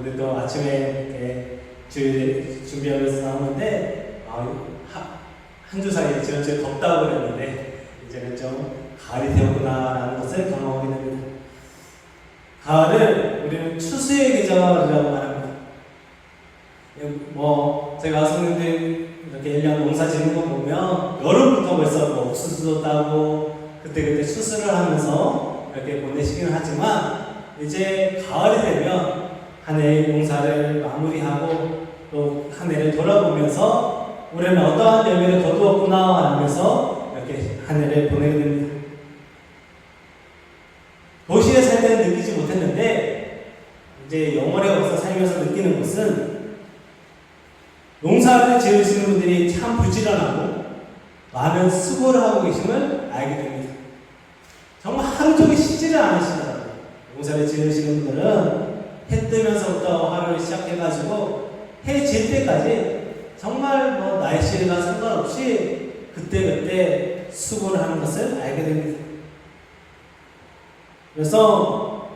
오늘도 아침에 이렇게 준비하면서 나오는데 한 주 사이에 지난주에 덥다고 그랬는데 이제는 좀 가을이 되었구나라는 것을 경험하게 됩니다. 가을을 우리는 추수의 계절이라고 말합니다. 제가 성도들 이렇게 1년 농사 짓는 거 보면 여름부터 벌써 옥수수도 따고 그때 추수를 하면서 이렇게 보내시기는 하지만 이제 가을이 되면 한 해의 농사를 마무리하고 또 한 해를 돌아보면서 올해는 어떠한 열매를 거두었구나 하면서 이렇게 한 해를 보내게 됩니다. 도시에 살 때는 느끼지 못했는데 이제 영월에 와서 살면서 느끼는 것은 농사를 지으시는 분들이 참 부지런하고 많은 수고를 하고 계심을 알게 됩니다. 정말 하루 종일 쉬지를 않으시더라고요. 농사를 지으시는 분들은 해 뜨면서부터 하루를 시작해가지고 해 질 때까지 정말 날씨가 상관없이 그때그때 수고를 하는 것을 알게 됩니다. 그래서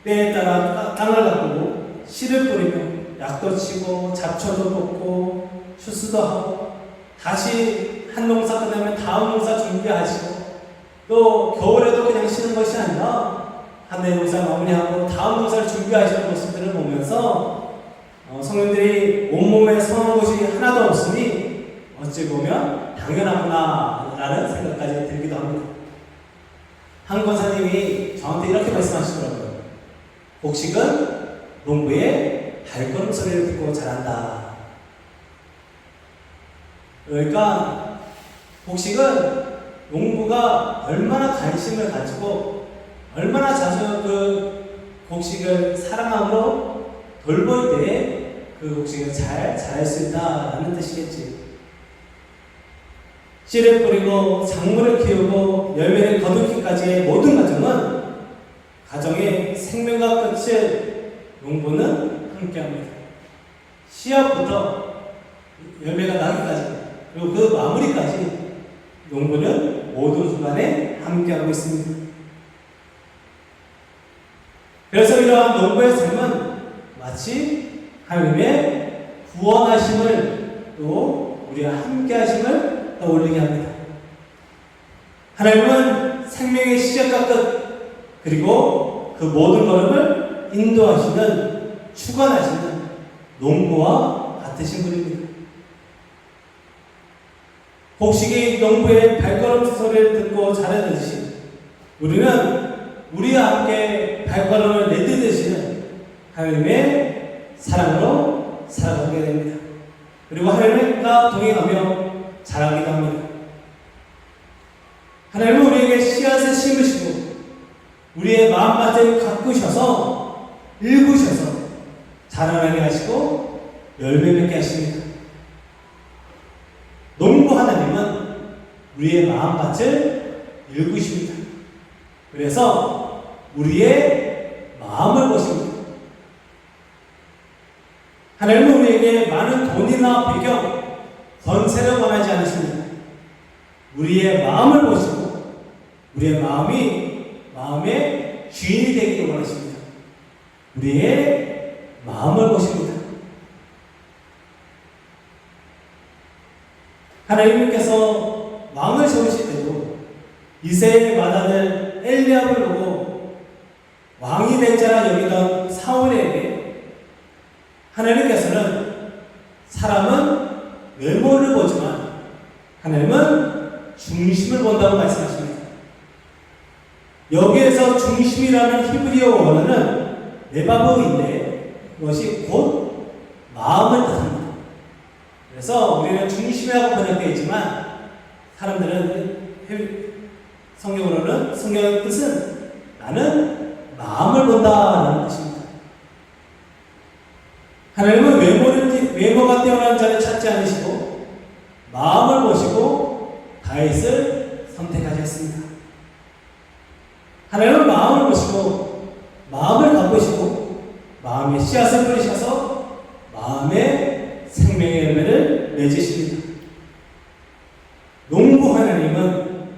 때에 따라 땅을 가꾸고 씨를 뿌리며 약도 치고 잡초도 뽑고 추수도 하고 다시 한 농사 끝나면 다음 농사 준비하시고 또 겨울에도 그냥 쉬는 것이 아니라 한 해 농사 마무리하고 다음 농사를 준비하시는 모습들을 보면서 성인들이 온몸에 성한 것이 하나도 없으니 어찌 보면 당연하구나 라는 생각까지 들기도 합니다. 한 권사님이 저한테 이렇게 말씀하시더라고요. 곡식은 농부의 발걸음 소리를 듣고 자란다. 그러니까 곡식은 농부가 얼마나 관심을 가지고 얼마나 자주 그 곡식을 사랑함으로 돌볼 때에 그 곡식을 잘 자랄 수 있다라는 뜻이겠지. 씨를 뿌리고 작물을 키우고 열매를 거두기까지의 모든 과정은 가정의 생명과 끝을 농부는 함께합니다. 씨앗부터 열매가 나기까지 그리고 그 마무리까지 농부는 모든 순간에 함께하고 있습니다. 그래서 이러한 농부의 삶은 마치 하나님의 구원하심을 또 우리와 함께하심을 떠올리게 합니다. 하나님은 생명의 시작과 끝 그리고 그 모든 걸음을 인도하시는 주관하시는 농부와 같으신 분입니다. 곡식이 농부의 발걸음 소리를 듣고 자라듯이 우리는 우리와 함께 발걸음을 내딛으시는 하나님의 사랑으로 살아가게 됩니다. 그리고 하나님과 동행하며 자라기도 합니다. 하나님은 우리에게 씨앗을 심으시고 우리의 마음밭을 가꾸셔서 일구셔서 자라나게 하시고 열매 맺게 하십니다. 농부 하나님은 우리의 마음밭을 일구십니다. 그래서 우리의 마음을 보십니다. 하나님은 우리에게 많은 돈이나 배경, 권세를 원하지 않으십니다. 우리의 마음을 보시고 우리의 마음의 주인이 되기를 원하십니다. 우리의 마음을 보십니다. 하나님께서 왕을 세우실 때도 이새의 맏아들 엘리압을 보고 왕이 될 자라 여기던 사울에게 하나님께서는 사람은 외모를 보지만 하나님은 중심을 본다고 말씀하십니다. 여기에서 중심이라는 히브리어 원어는 레바브인데 그것이 곧 마음을 뜻합니다. 그래서 우리는 중심이라고 번역되어 있지만 사람들은 성경으로는 성경의 뜻은 나는 마음을 본다라는 뜻입니다. 하나님은 외모가 뛰어난 자를 찾지 않으시고 마음을 보시고 다윗을 선택하셨습니다. 하나님은 마음을 보시고 마음을 가꾸시고 마음의 씨앗을 뿌리셔서 마음의 생명의 열매를 맺으십니다. 농부 하나님은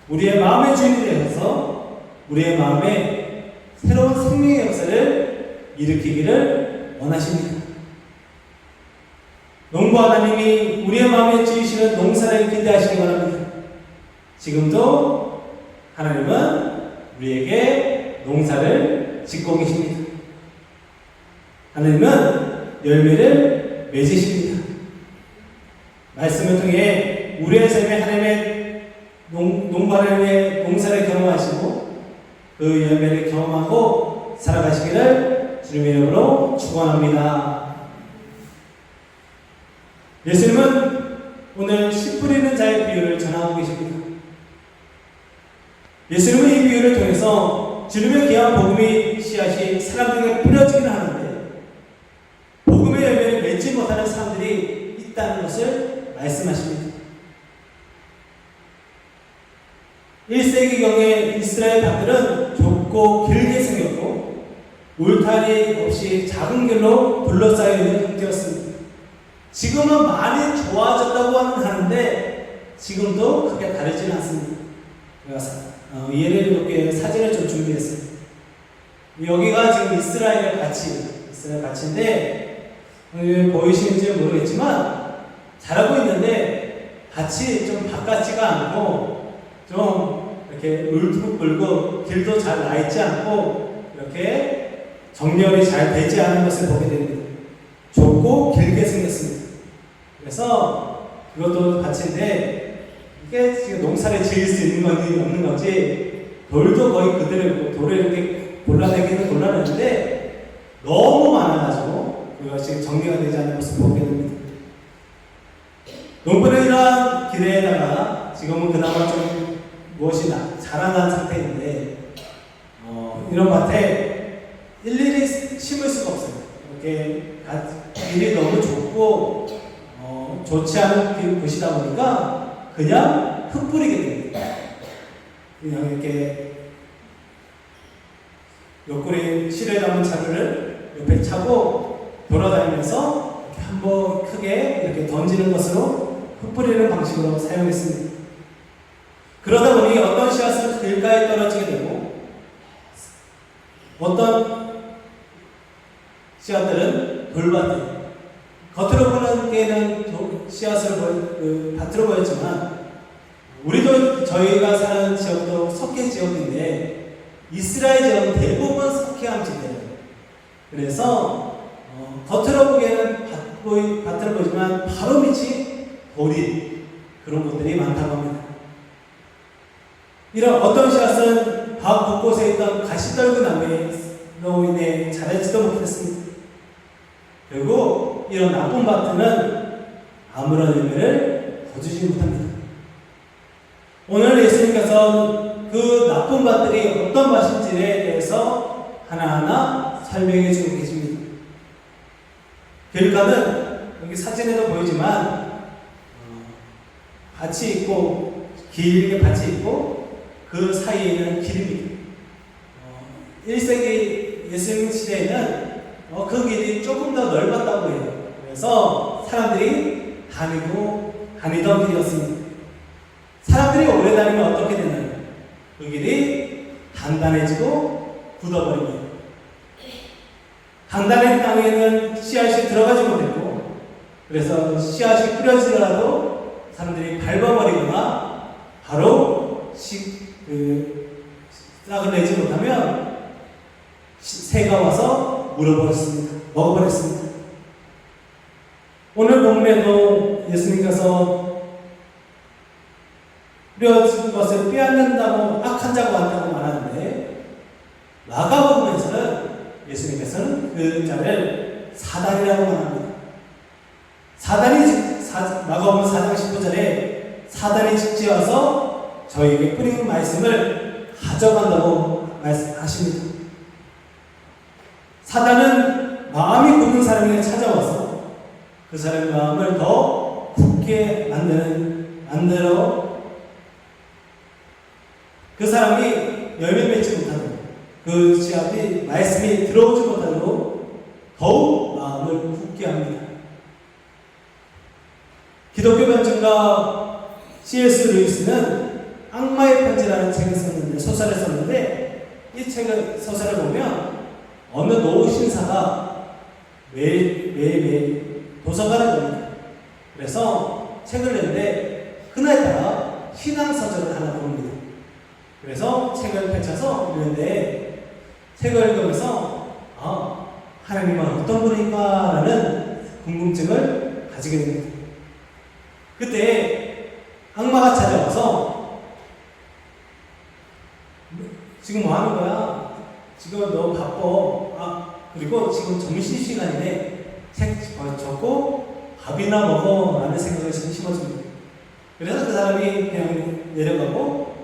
우리의 마음의 주인이 되셔서 우리의 마음에 새로운 생명의 역사를 일으키기를 원하십니다. 농부 하나님이 우리의 마음에 지으시는 농사를 기대하시기 바랍니다. 지금도 하나님은 우리에게 농사를 짓고 계십니다. 하나님은 열매를 맺으십니다. 말씀을 통해 우리의 삶에 하나님의 농부 하나님의 농사를 경험하시고 그 열매를 경험하고 살아가시기를 주님의 이름으로 축원합니다. 예수님은 오늘 씨 뿌리는 자의 비유를 전하고 계십니다. 예수님은 이 비유를 통해서 주님의 귀한 복음의 씨앗이 사람들에게 뿌려지기는 하는데 복음의 열매를 맺지 못하는 사람들이 있다는 것을 말씀하십니다. 1세기경의 이스라엘 밭들은 좁고 길게 생겼고 울타리 없이 작은 길로 둘러싸여 있는 형태였습니다. 지금은 많이 좋아졌다고 하는데 지금도 크게 다르지는 않습니다. 예를 이렇게 사진을 좀 준비했습니다. 여기가 지금 이스라엘 밭인데 보이시는지 모르겠지만 자라고 있는데 밭이 좀 바깥지가 않고 좀 이렇게 울퉁불고 길도 잘 나 있지 않고 이렇게 정렬이 잘 되지 않은 것을 보게 됩니다. 좁고 길게 생겼습니다. 그래서 이것도 밭인데 이게 지금 농사를 지을 수 있는 건지 없는 건지 돌도 거의 그대로 돌을 이렇게 골라내기는 골라내는데 너무 많아가지고 그것이 정리가 되지 않는 것을 보게 됩니다. 농부는 이러한 기대에다가 지금은 그나마 좀 무엇이 자라난 상태인데 이런 밭에 일일이 심을 수가 없어요. 이렇게 길이 너무 좁고 좋지 않은 곳이다 보니까 그냥 흙 뿌리게 됩니다. 그냥 이렇게 옆구리 실에 담은 자루를 옆에 차고 돌아다니면서 이렇게 한번 크게 이렇게 던지는 것으로 흙 뿌리는 방식으로 사용했습니다. 그러다 보니 어떤 씨앗은 길가에 떨어지게 되고 어떤 씨앗들은 돌밭에 겉으로 보기에는 씨앗을 밭으로 보였지만 우리도 저희가 사는 지역도 석회 지역인데 이스라엘 지역은 대부분 석회암 지대예요. 그래서 겉으로 보기에는 밭으로 보이지만 바로 밑이 돌이 그런 곳들이 많다고 합니다. 이런 어떤 씨앗은 밭 곳곳에 있던 가시떨기 나무로 인해 자라지도 못했습니다. 그리고 이런 나쁜 밭은 아무런 열매를 거두지 못합니다. 오늘 예수님께서 그 나쁜 밭들이 어떤 밭인지에 대해서 하나하나 설명해 주고 계십니다. 길가는 여기 사진에도 보이지만 밭이 있고 길게 밭이 있고 그 사이에는 길입니다. 1세기 예수님 시대에는 그 길이 조금 더 넓었다고 해요. 그래서 사람들이 다니던 길이었습니다. 사람들이 오래 다니면 어떻게 되나요? 그 길이 단단해지고 굳어버립니다. 단단한 땅에는 씨앗이 들어가지 못했고 그래서 씨앗이 뿌려지더라도 사람들이 밟아버리거나 바로 싹을 내지 못하면 새가 와서 먹어버렸습니다. 오늘 본문에도 예수님께서 뿌려진 것을 빼앗는다고 악한 자가 왔다고 말하는데 마가복음에서는 예수님께서는 그 자를 사단이라고 말합니다. 마가복음 4장 19절에 사단이 직지어서 저희에게 뿌린 말씀을 가져간다고 말씀하십니다. 사단은 마음이 굳은 사람에게 찾아와서 그 사람의 마음을 더 굳게 만들어 그 사람이 열매 맺지 못하도록 그 씨앗이 말씀이 들어오지 못하도록 더욱 마음을 굳게 합니다. 기독교 변증가 C.S. 루이스는 악마의 편지라는 책을 썼는데 소설을 썼는데 이 소설을 보면 어느 노 신사가 매일 도서관을 갑니다. 그래서 책을 냈는데 그날따라 신앙서적을 하나 봅니다. 그래서 책을 펼쳐서 읽는데 책을 읽으면서 하나님은 어떤 분인가 라는 궁금증을 가지게 됩니다. 그때 악마가 찾아와서 지금 뭐 하는 거야? 지금 너 바빠. 그리고 지금 점심시간인데 책 적고 밥이나 먹어 라는 생각을 심어줍니다. 그래서 그 사람이 그냥 내려가고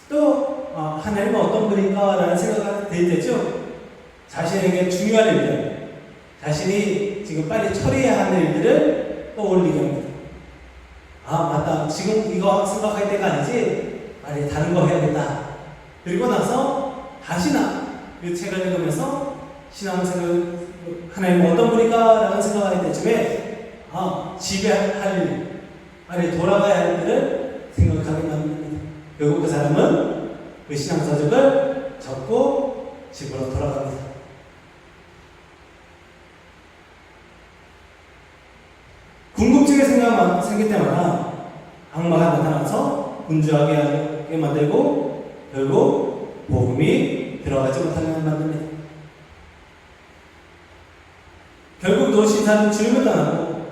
또 하나님은 어떤 분인가 라는 생각이 들겠죠. 자신에게 중요한 일들, 자신이 지금 빨리 처리해야 하는 일들을 떠올리게 합니다. 맞다. 지금 이거 생각할 때가 아니지. 빨리 다른 거 해야겠다. 그리고 나서 다시나 그 책을 읽으면서 신앙생활, 하나님은 어떤 분인가 라는 생각을 할 때쯤에 집에 할 일, 빨리 돌아가야 할 일을 생각하게 만듭니다. 결국 그 사람은 그 신앙서적을 접고 집으로 돌아갑니다. 궁금증의 생각만 생길 때마다 악마가 나타나서 분주하게 만들고 결국 복음이 들어가지 못하게 만듭니다. 결국 노신사는 주님을 떠나고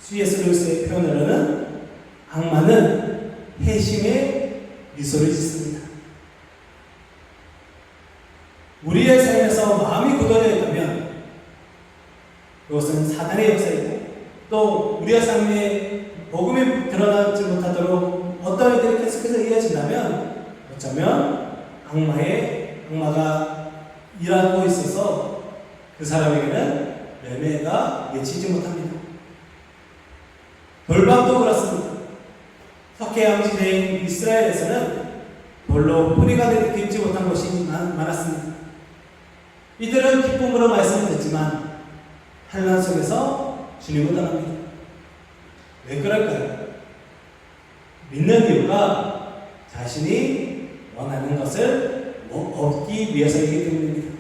C.S. 루이스의 표현으로는 악마는 회심의 미소를 짓습니다. 우리의 삶에서 마음이 굳어져 있다면 그것은 사단의 역사이고 또 우리의 삶에 복음이 드러나지 못하도록 어떤 일들이 계속해서 이어진다면 어쩌면 악마가 일하고 있어서 그 사람에게는 매매가 예치지 못합니다. 돌방도 그렇습니다. 석회암지대인 이스라엘에서는 돌로 뿌리가 되지 못한 곳이 많았습니다. 이들은 기쁨으로 말씀을 듣지만 환난 속에서 주님을 떠납니다. 왜 그럴까요? 믿는 이유가 자신이 원하는 것을 얻기 위해서이기 때문입니다.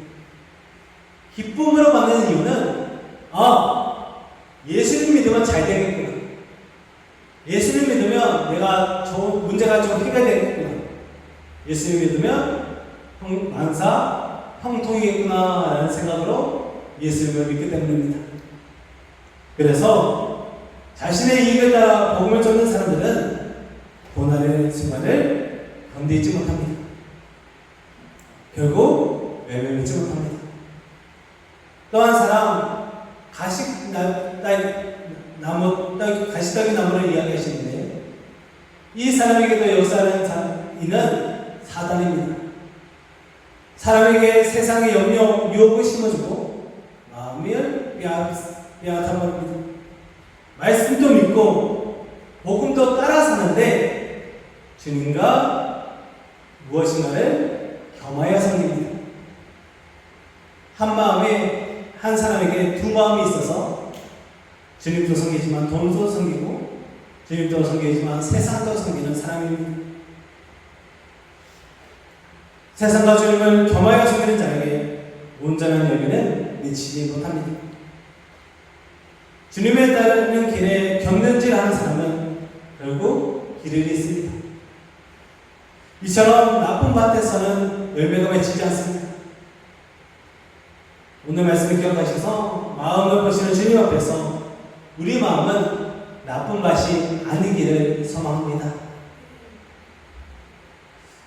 기쁨으로 받는 이유는 예수님 믿으면 잘 되겠구나. 예수님 믿으면 내가 문제가 좀 해결되겠구나. 예수님 믿으면 만사 형통이겠구나 라는 생각으로 예수님을 믿기 때문입니다. 그래서 자신의 이익을 따라 복음을 쫓는 사람들은 고난의 순간을 견디지 못합니다. 결국 외면하지 못합니다. 또 한 사람 가시떡이 나무를 이야기하시는데 이 사람에게도 역사하는 이는 사단입니다. 사람에게 세상의 염려, 유혹을 심어주고 마음을 빼앗아 버립니다. 말씀도 믿고 복음도 따라 사는데 주님과 무엇인가를 겸하여 섬깁니다. 한 마음에 한 사람에게 두 마음이 있어서 주님도 섬기지만 돈도 섬기고 주님도 섬기지만 세상도 섬기는 사람입니다. 세상과 주님을 겸하여 섬기는 자에게 온전한 열매는 미치지 못합니다. 주님에 따르는 길에 경륜질하는 사람은 결국 길을 잃습니다. 이처럼 나쁜 밭에서는 열매가 맺히지 않습니다. 오늘 말씀을 기억하셔서 마음을 보시는 주님 앞에서 우리 마음은 나쁜 밭이 아니기를 소망합니다.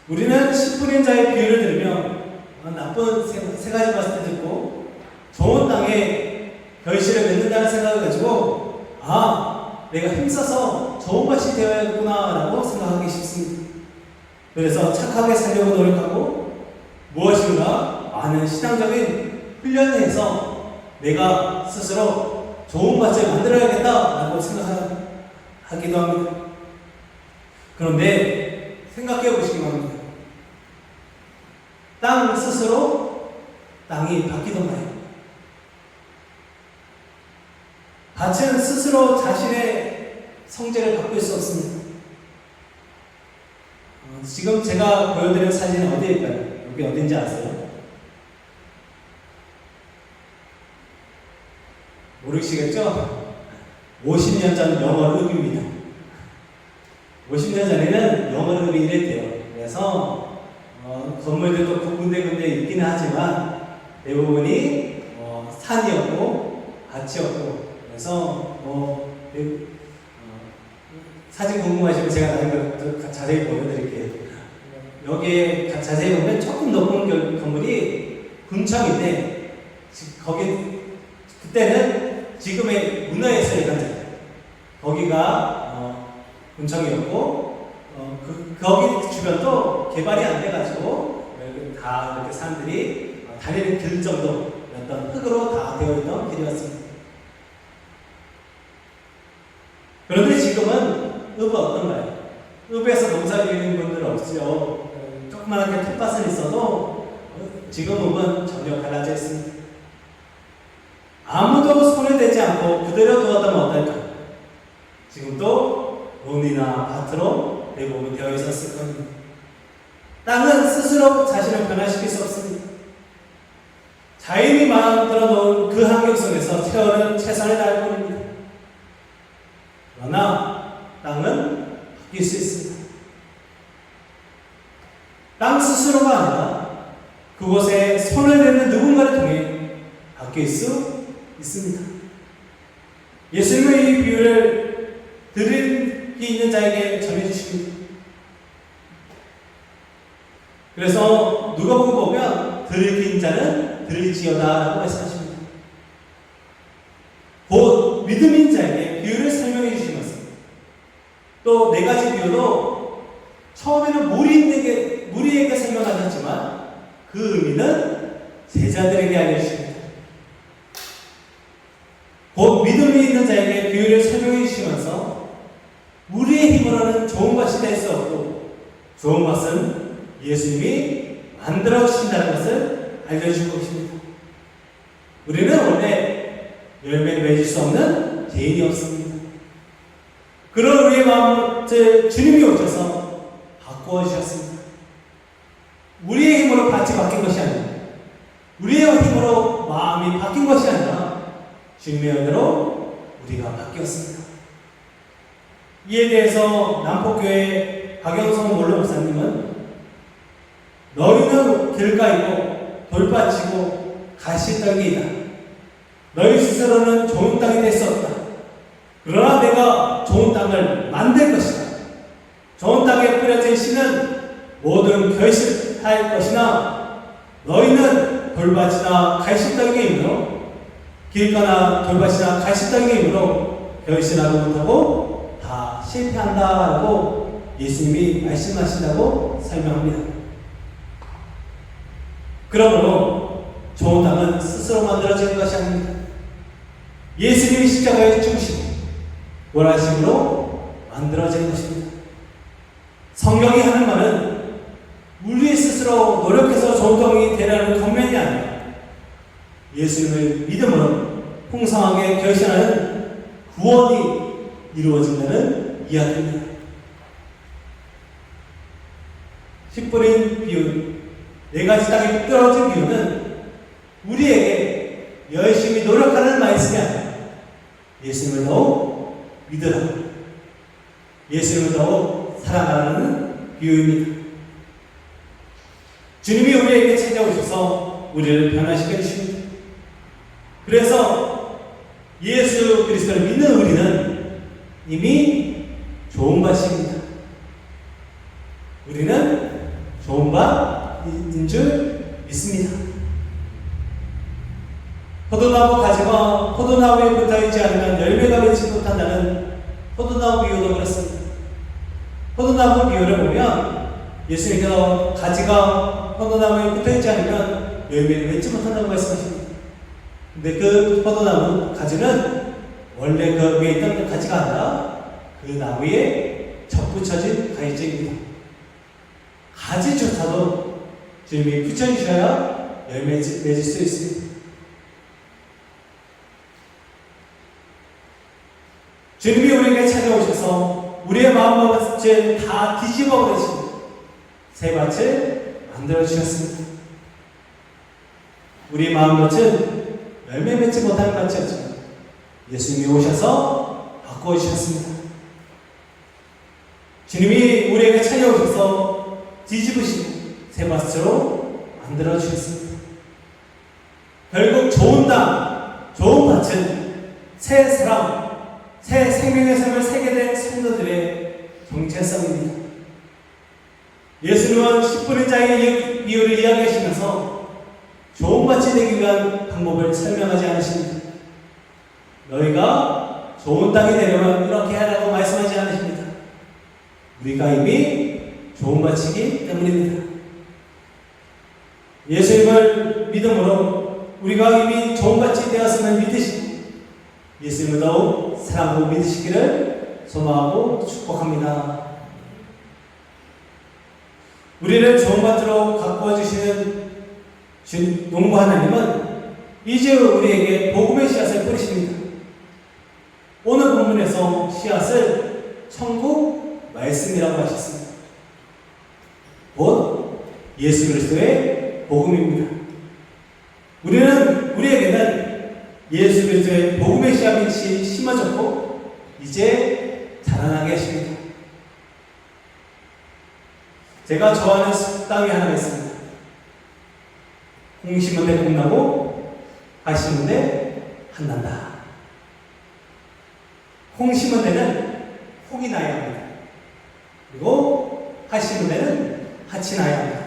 우리는 10분인 자의 비유를 들으며 나쁜 세 가지 밭을 듣고 좋은 땅에 결실을 맺는다는 생각을 가지고 내가 힘써서 좋은 밭이 되어야겠구나 라고 생각하기 쉽습니다. 그래서 착하게 살려고 노력하고 무엇인가 많은 신앙적인 훈련을 해서 내가 스스로 좋은 밭을 만들어야겠다라고 생각하기도 합니다. 그런데 생각해 보시기 바랍니다. 땅 스스로 땅이 바뀌던가요? 밭은 스스로 자신의 성질을 바꿀 수 없습니다. 지금 제가 보여드린 사진은 어디일까요? 그게 어딘지 아세요? 모르시겠죠? 50년 전 영어르급입니다. 50년 전에는 영어르급이 이랬대요. 그래서 건물들도 군데군데 있기는 하지만 대부분이 산이었고 밭이었고, 그래서 사진 궁금하시면 제가 나중에 자세히 보여드릴게요. 여기에 자세히 보면 조금 높은 건물이 군청인데, 거기 그때는 지금의 문화예술의 현장, 거기가 군청이었고, 거기 주변도 개발이 안 돼가지고 다 이렇게 사람들이 다니는 길 정도였던, 흙으로 다 되어 있던 길이었습니다. 그런데 지금은 읍은 어떤가요? 읍에서 농사 지으는 분들 없죠. 조그만하게 텃밭은 있어도 지금 읍은 전혀 달라져 있습니다. 아무도 손을 대지 않고 그대로 두었다면 어떨까? 지금도 논이나 밭으로 대부분 되어 있었을 겁니다. 땅은 스스로 자신을 변화시킬 수 없습니다. 자연이 만들어 놓은 그 환경 속에서 채워는 최선을 다할 뿐입니다. 그러나 땅은 바뀔 수 있습니다. 땅 스스로가 아니라 그곳에 손을 대는 누군가를 통해 바뀔 수 있습니다. 예수님의 이 비유를 들을 게 있는 자에게 전해주십니다. 그래서 누가복음 보면 들을 게 있는 자는 들을지어다 라고 말씀하십니다. 곧 믿음인 자에게 비유를 설명해 주시면서 또 네 가지 비유도 처음에는 무리에게 설명하셨지만 그 의미는 제자들에게 알려주십니다. 곧 믿음이 있는 자에게 비유를 설명해 주시면서 우리의 힘으로는 좋은 것이 될 수 없고 좋은 것은 예수님이 만들어 주신다는 것을 알려주고 계십니다. 우리는 원래 열매를 맺을 수 없는 개인이 없습니다. 그런 우리의 마음을 주님이 오셔서 바꾸어 주셨습니다. 우리의 힘으로 밭이 바뀐 것이 아니라, 우리의 힘으로 마음이 바뀐 것이 아니라 주님의 은혜로 우리가 바뀌었습니다. 이에 대해서 남포교회 박영성 몰로 목사님은 너희는 길가이고 돌밭이고 가시떨기이다. 너희 스스로는 좋은 땅이 될 수 없다. 그러나 내가 좋은 땅을 만들 것이다. 좋은 땅에 뿌려진 씨는 모든 결실할 것이나 너희는 돌밭이나 가시떨기이므로 길가나 돌밭이나 가시떨기이므로 결실하지 못하고 다 실패한다라고 예수님이 말씀하신다고 설명합니다. 그러므로 좋은 땅은 스스로 만들어지는 것이 아닙니다. 예수님이 십자가에 죽으시고 부활하심으로 만들어진 것입니다. 성경이 하는 말은 우리 스스로 노력해서 좋은 땅이 되라는 권면이 아니라 예수님을 믿음으로 풍성하게 결실하는 구원이 이루어진다는 이야기입니다. 십 뿌린 비유, 네 가지 땅이 떨어진 비유는 우리에게 열심히 노력하는 말씀이 아니라 예수님을 더욱 믿으라, 예수님을 더욱 사랑하라는 비유입니다. 주님이 우리에게 찾아오셔서 우리를 변화시켜 주십니다. 그래서 예수 그리스도를 믿는 우리는 이미 좋은 밭입니다. 우리는 좋은 밭인 줄 믿습니다. 포도나무 가지가 포도나무에 붙어있지 않으면 열매가 맺지 못한다는 포도나무 비유도 그렇습니다. 포도나무 비유를 보면 예수님께서 가지가 포도나무에 붙어있지 않으면 열매를 맺지 못한다고 말씀하십니다. 근데 그 포도나무 가지는 원래 그 위에 있던 가지가 아니라 그 나무에 접붙여진 가지입니다. 가지조차도 주님이 붙여주셔야 열매 맺을 수 있습니다. 주님이 우리에게 찾아오셔서 우리의 마음과 밭을 다 뒤집어 버리십니다. 새 밭을 만들어 주셨습니다. 우리 마음밭은 열매 맺지 못하는 밭이었지만 예수님이 오셔서 바꾸어 주셨습니다. 주님이 우리에게 찾아오셔서 뒤집으시고 새 밭으로 만들어 주셨습니다. 결국 좋은 땅, 좋은 밭은 새 사람, 새 생명의 삶을 살게 된 성도들의 정체성입니다. 예수님은 10분의 자의 이유를 이야기하시면서 좋은 밭이 되기 위한 방법을 설명하지 않으십니다. 너희가 좋은 땅이 되려면 이렇게 하라고 말씀하지 않으십니다. 우리가 이미 좋은 밭이기 때문입니다. 예수님을 믿음으로 우리가 이미 좋은 밭이 되었음을 믿으시고 예수님을 더욱 사랑하고 믿으시기를 소망하고 축복합니다. 우리를 좋은 밭으로 가꾸어 주시는 농부 하나님은 이제 우리에게 복음의 씨앗을 뿌리십니다. 오늘 본문에서 씨앗을 천국 말씀이라고 하셨습니다. 곧 예수 그리스도의 복음입니다. 우리에게는 예수 그리스도의 복음의 씨앗이 심어졌고 이제 자라나게 하십니다. 제가 좋아하는 식당이 하나 있습니다. 콩 심은 데 콩나고 밭 심은 데 한난다. 콩 심은 데는 콩이 나야 합니다. 그리고 밭 심은 데는 밭이 나야 합니다.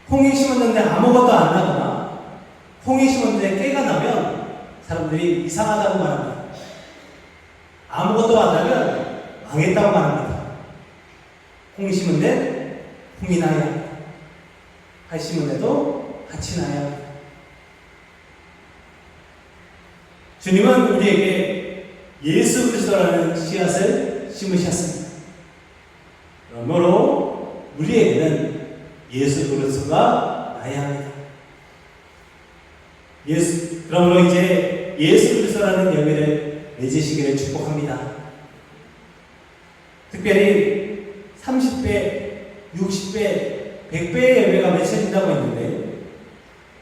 콩이 심었는데 아무것도 안 나거나 콩이 심었는데 깨가 나면 사람들이 이상하다고 말합니다. 아무것도 안 나면 망했다고 말합니다. 콩이 심은 데 콩이 나야 합니다. 밭 심은 데도 밭이 나야 합니다. 주님은 우리에게 예수 그리스도라는 씨앗을 심으셨습니다. 그러므로 우리에게는 예수 그리스도가 나야 합니다. 그러므로 이제 예수 그리스도라는 열매를 맺으시기를 축복합니다. 특별히 30배, 60배, 100배의 열매가 맺혀진다고 했는데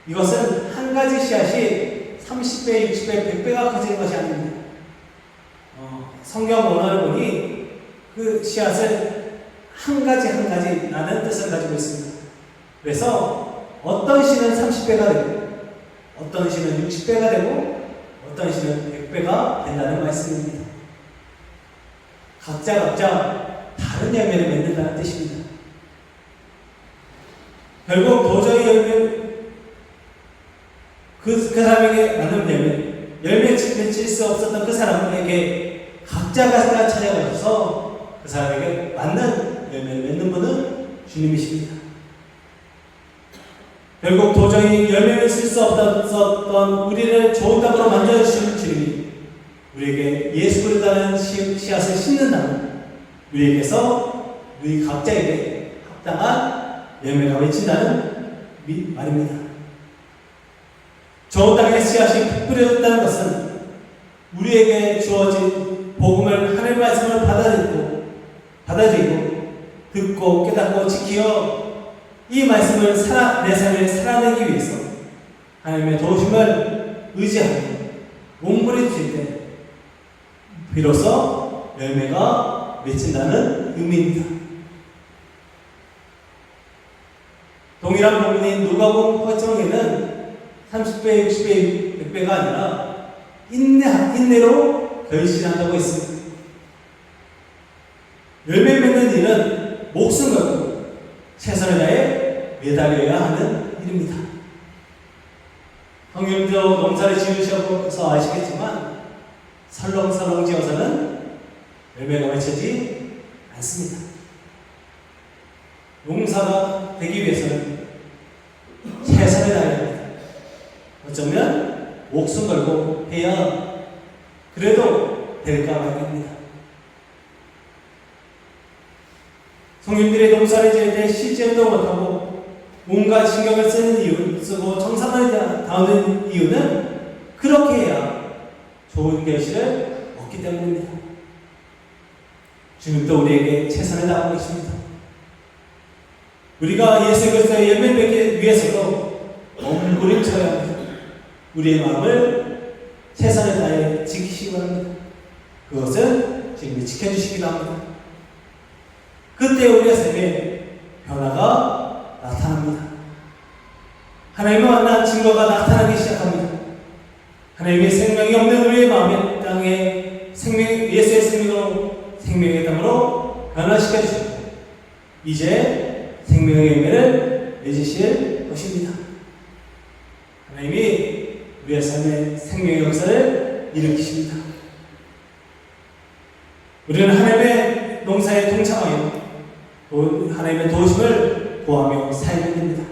이것은 한 가지 씨앗이 30배, 60배, 100배가 커지는 것이 아닙니다. 성경 원어를 보니 그 씨앗을 한 가지 한 가지 라는 뜻을 가지고 있습니다. 그래서 어떤 씨는 30배가 되고 어떤 씨는 60배가 되고 어떤 씨는 100배가 된다는 말씀입니다. 각자 다른 열매를 맺는다는 뜻입니다. 결국 도저히 그 사람에게 맞는 열매 맺힐 수 없었던 그 사람에게 각자가 찾아가셔서 그 사람에게 맞는 열매를 맺는 분은 주님이십니다. 결국 도저히 열매를 쓸 수 없었던 우리를 좋은 땅으로 만들어주신 주님이 우리에게 예수 그리스도라는 씨앗을 심는다면 우리에게서 우리 각자에게 합당한 열매가 맺힌다는 말입니다. 좋은 땅에 씨앗이 뿌려졌다는 것은 우리에게 주어진 복음을 하나님의 말씀을 받아들이고 듣고 깨닫고 지키어 이 말씀을 내 삶에 살아내기 위해서 하나님의 도우심을 의지하고 몸부림칠 때 비로소 열매가 맺힌다는 의미입니다. 동일한 본문인 누가복음 8장에는 30배, 60배, 100배가 아니라 인내로 결실한다고 했습니다. 열매 맺는 일은 목숨 걸고 최선을 다해 매달려야 하는 일입니다. 형님도 농사를 지으셔서 아시겠지만 설렁설렁 지어서는 열매가 맺히지 않습니다. 농사가 되기 위해서는 최선을 다해야 합니다. 어쩌면 목숨 걸고 해야 그래도 될까 말입니다. 성인들의 농사를 지을 때 실제도 못하고 뭔가 신경을 쓰고 정성을 다하는 이유는 그렇게 해야 좋은 결실을 얻기 때문입니다. 주님도 우리에게 최선을 다하고 계십니다. 우리가 예수 그리스도의 열매를 맺기 위해서도 몸부림쳐야 합니다. 우리의 마음을 최선을 다해 지키시기 바랍니다. 그것은 지금 지켜주시기도 합니다. 그때 우리의 삶에 변화가 나타납니다. 하나님을 만난 증거가 나타나기 시작합니다. 하나님의 생명이 없는 우리의 마음에 땅에 예수의 생명으로 생명의 땅으로 변화시켜 주십니다. 이제 생명의 열매를 맺으실 것입니다. 하나님이 우리의 삶에 생명의 역사를 일으키십니다. 우리는 하나님의 농사에 동참하여 하나님의 도우심을 구하며 살게 됩니다.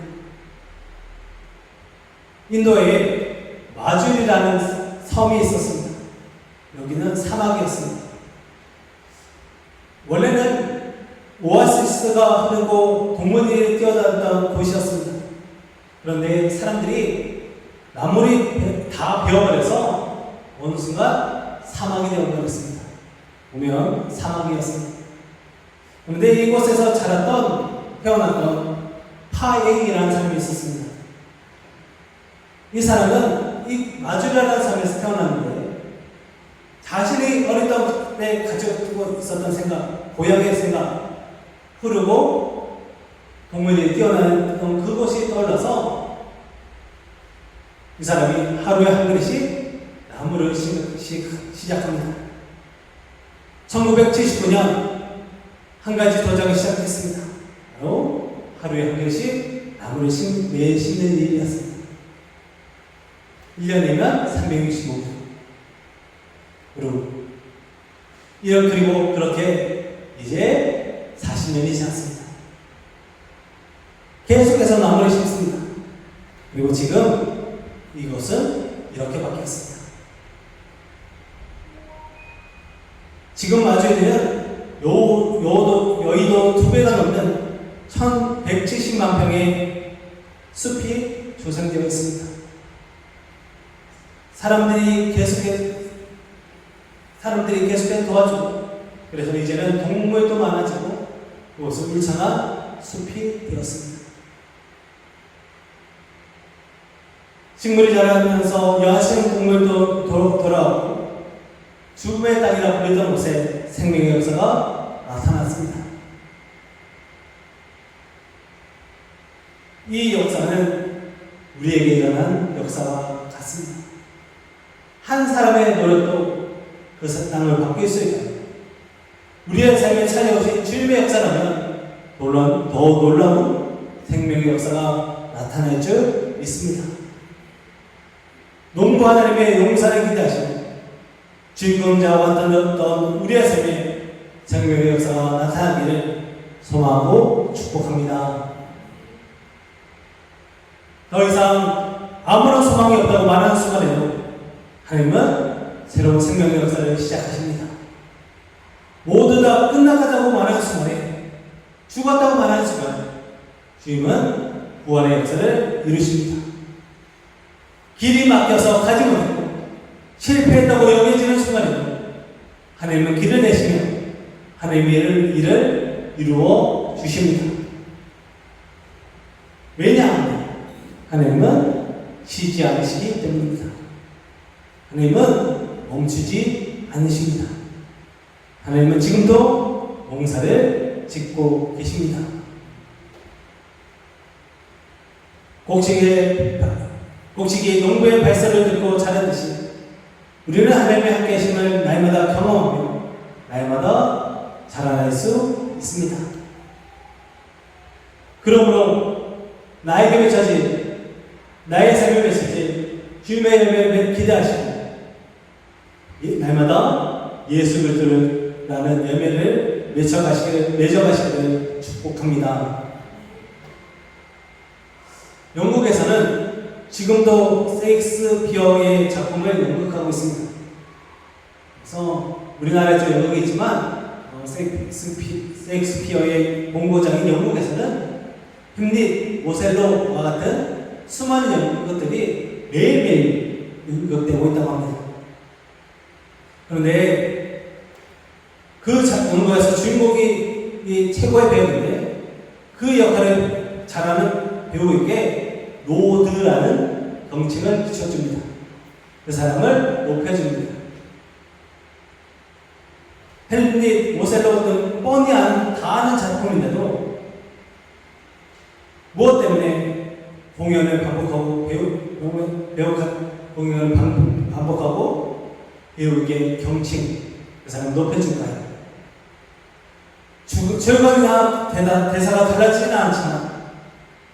인도에 마줄이라는 섬이 있었습니다. 여기는 사막이었습니다. 원래는 오아시스가 흐르고 동물들이 뛰어다녔던 곳이었습니다. 그런데 사람들이 나물이 다 베어버려서 어느 순간 사막이 되어버렸습니다. 보면 사막이었습니다. 그런데 이곳에서 태어났던 파에이라는 사람이 있었습니다. 이 사람은 이 마주라라는 섬에서 태어났는데 자신이 어릴 때 가지고 있었던 생각, 고향의 생각, 흐르고 동물이 뛰어나던 그곳이 떠올라서 이 사람이 하루에 한 그릇씩 나무를 시작합니다. 1979년 한 가지 도전을 시작했습니다. 바로 하루에 한 그릇씩 나무를 매일 심는 일이었습니다. 1년이면 365일. 그리고 그렇게 이제 40년이 지났습니다. 계속해서 나무를 심습니다. 그리고 지금 이것은 이렇게 바뀌었습니다. 지금 마주에는 여의도 2배가 넘는 1170만 평의 숲이 조성되어 있습니다. 사람들이 계속해서 도와주고, 그래서 이제는 동물도 많아지고 그것은 울창한 숲이 되었습니다. 식물이 자라면서 야생 동물도 돌아오고 죽음의 땅이라 불리던 곳에 생명의 역사가 나타났습니다. 이 역사는 우리에게 일어난 역사와 같습니다. 한 사람의 노력도 그 땅을 바뀔 수 있다. 우리의 삶에 찾아오신 주님의 역사라면 더 놀라운 생명의 역사가 나타날 줄 믿습니다. 농부 하나님의 용사를 기대하시고 주인공자와 왔던 우리의 삶에 생명의 역사가 나타나기를 소망하고 축복합니다. 더 이상 아무런 소망이 없다고 말하는 순간에도 하나님은 새로운 생명의 역사를 시작하십니다. 모두 다 끝나가자고 말하는 순간에, 죽었다고 말하는 순간 주님은 구원의 역사를 이루십니다. 길이 막혀서 가지 못했고 실패했다고 여겨지는 순간에도 하나님은 길을 내시며 하나님의 일을 이루어 주십니다. 왜냐하면 하나님은 쉬지 않으시기 때문입니다. 하나님은 멈추지 않으십니다. 하나님은 지금도 농사를 짓고 계십니다. 곡식이 농부의 발설을 듣고 자라듯이 우리는 하나님의 함께 하심을 날마다 경험하며 날마다 자라날 수 있습니다. 그러므로 나에게 맺혀진 나의 삶에 맺혀진 주님의 열매를 기대하시고 날마다 예수 그리스도라는 열매를 맺어가시기를 축복합니다. 영국에서는 지금도 셰익스피어의 작품을 연극하고 있습니다. 그래서 우리나라에도 연극이 있지만 셰익스피어의 본고장인 영국에서는 햄릿, 오셀로와 같은 수많은 연극들이 매일매일 연극되고 있다고 합니다. 그런데 그 연극에서 주인공이 최고의 배우인데 그 역할을 잘하는 배우에게 로드라는 경칭을 붙여줍니다. 그 사람을 높여줍니다. 햄릿, 오셀로 등 뻔히 다 아는 작품인데도 무엇 때문에 공연을 반복하고 공연을 반복하고 배우에게 경칭, 그 사람을 높여줄까요? 절반이나 대사가 달라지지는 않지만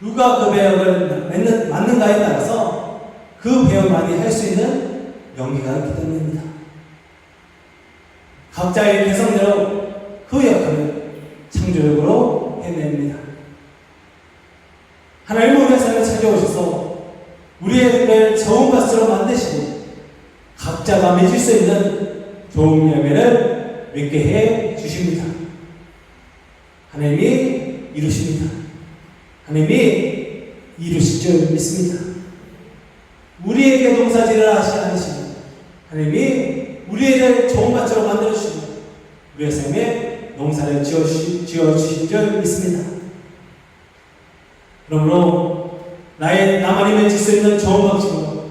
누가 그 배역을 맡는가에 따라서 그 배역만이 할 수 있는 연기가 있기 때문입니다. 각자의 개성대로 그 역할을 창조적으로 해냅니다. 하나님은 우리의 삶에 찾아오셔서 우리의 좋은 것으로 만드시고 각자가 맺을 수 있는 좋은 열매를 맺게 해 주십니다. 하나님이 이루십니다. 하나님이 이루실 줄 믿습니다. 우리에게 농사질을 하시지 않으시고 하나님이 우리를 좋은 밭으로 만들어주시고 우리의 삶에 농사를 지어주신 줄 믿습니다. 그러므로 나만이 맺을 수 있는 좋은 밭으로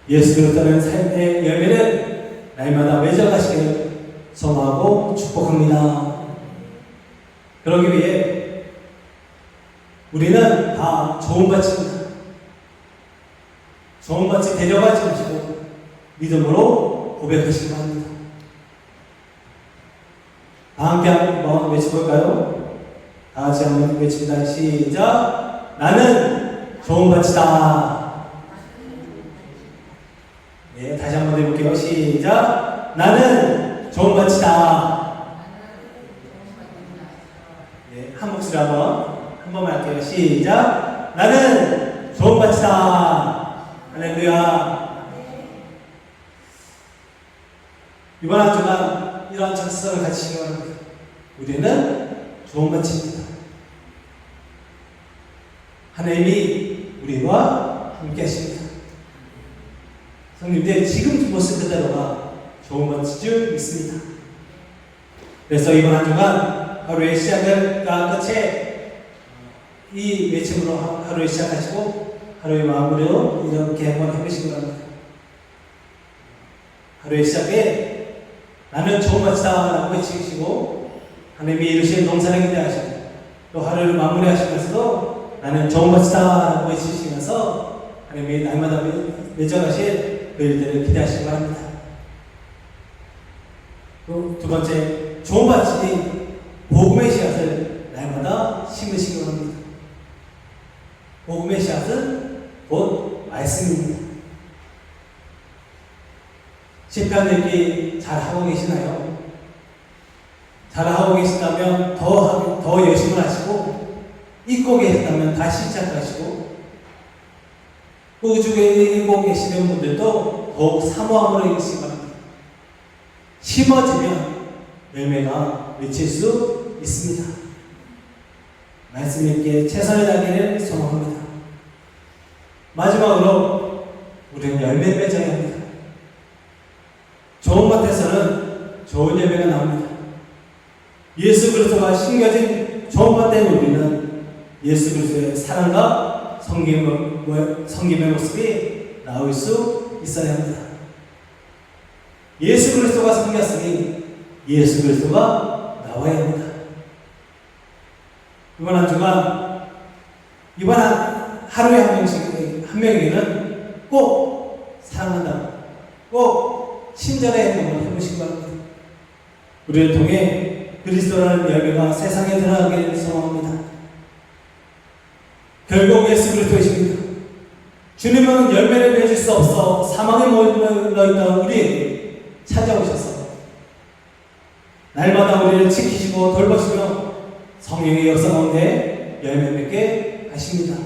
예수 그리스도라는 삶의 열매를 날마다 맺어가시기를 소망하고 축복합니다. 그러기 위해 우리는 다 좋은 밭입니다. 좋은 밭에 데려가지 마시고 믿음으로 고백하시기 바랍니다. 다 함께 한번 외쳐볼까요? 다 같이 한번 외칩니다. 시작! 나는 좋은 밭이다. 네, 다시 한번 해볼게요. 시작! 나는 좋은 밭이다. 네, 한 목소리 한 번만 할게요. 시작! 나는 좋은 밭이다. 할렐루야. 이번 한 주간 이러한 작성을 같이 시행합니다. 우리는 좋은 밭입니다. 하나님이 우리와 함께 하십니다. 성님들 지금 모습 그대로가 좋은 밭일 줄 믿습니다. 그래서 이번 한 주간 하루의 시작과 끝에 이 외침으로 하루를 시작하시고 하루의 마무리로 이렇게 한번 해보시기 바랍니다. 하루의 시작에 나는 좋은 밭이다 라고 외치시고 하나님이 이루신 농사를 기대하시고 또 하루를 마무리하시면서도 나는 좋은 밭이다 라고 외치시면서 하나님이 날마다 맺어가실 그 일들을 기대하시기 바랍니다. 또 두 번째, 좋은 밭이 복음의 씨앗을 날마다 심으시기 바랍니다. 복음의 씨앗은 곧 말씀입니다. 시편 읽기 잘하고 계시나요? 잘하고 계신다면 더 열심히 하시고, 잊고 계신다면 다시 시작하시고, 꾸준히 읽고 계시는 분들도 더욱 사모함으로 읽으시기 바랍니다. 심어지면 열매가 맺힐 수 있습니다. 말씀 읽기에 최선을 다하기를 소망합니다. 마지막으로 우리는 열매를 맺어야 합니다. 좋은 밭에서는 좋은 열매가 나옵니다. 예수 그리스도가 심겨진 좋은 밭에 우리는 예수 그리스도의 사랑과 섬김의 모습이 나올 수 있어야 합니다. 예수 그리스도가 섬겼으니 예수 그리스도가 나와야 합니다. 이번 한 주간 이번 하루에 한 명에게는 꼭 사랑한다, 꼭 친절의 행동을 해보시기 바랍니다. 우리를 통해 그리스도라는 열매가 세상에 드러나기를 소망합니다. 결국 예수 그리스도이십니다. 주님은 열매를 맺을 수 없어 사망에 몰려있던 우리에게 찾아오셔서 날마다 우리를 지키시고 돌보시며 성령의 역사 가운데 열매 맺게 하십니다.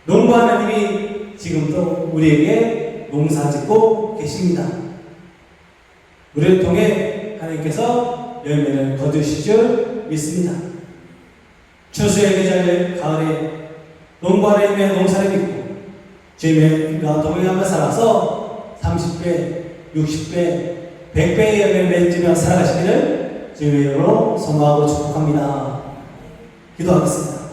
농부 하나님이 지금도 우리에게 농사 짓고 계십니다. 우리를 통해 하나님께서 열매를 거두실 줄 믿습니다. 추수의 계절 가을에 농부 하나님의 농사를 믿고 주님과 동행하며 살아서 30배, 60배, 100배의 열매를 맺으며 살아가시기를 주님의 이름으로 소망하고 축복합니다. 기도하겠습니다.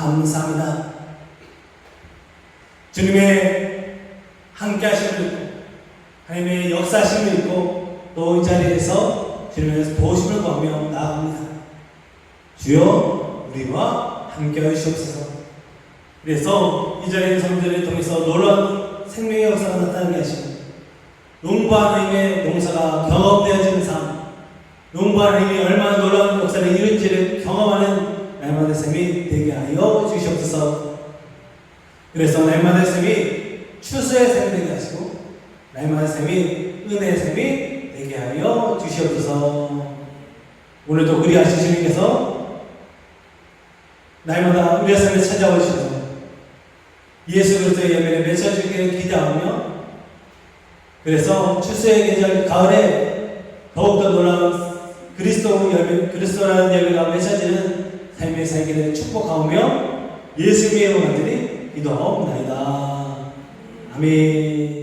감사합니다. 주님의 함께 하심을 믿고 하나님의 역사하심을 믿고 또 이 자리에서 주님의 도우심을 구하며 나아갑니다. 주여 우리와 함께 하시옵소서. 그래서 이 자리의 성도들을 통해서 놀라운 생명의 역사가 나타나게 하시고 농부하는 힘의 농사가 경험되어지는 삶, 농부하는 힘이 얼마나 놀라운 역사를 이룬지를 경험하는 날마다 샘이 되게 하여 주시옵소서. 그래서 날마다 샘이 추수의 샘이 되게 하시고 날마다 샘이 은혜의 샘이 되게 하여 주시옵소서. 오늘도 그리하신 주님께서 날마다 우리의 삶에 찾아오셔서 예수 그리스도의 예배를 맺어주기를 기대하며 그래서 추수의 계절 가을에 더욱더 놀라운 그리스도라는 열매가 맺어지는 삶의 살기를 축복하오며 예수님의 이름으로 간절히 기도하옵나이다. 아멘.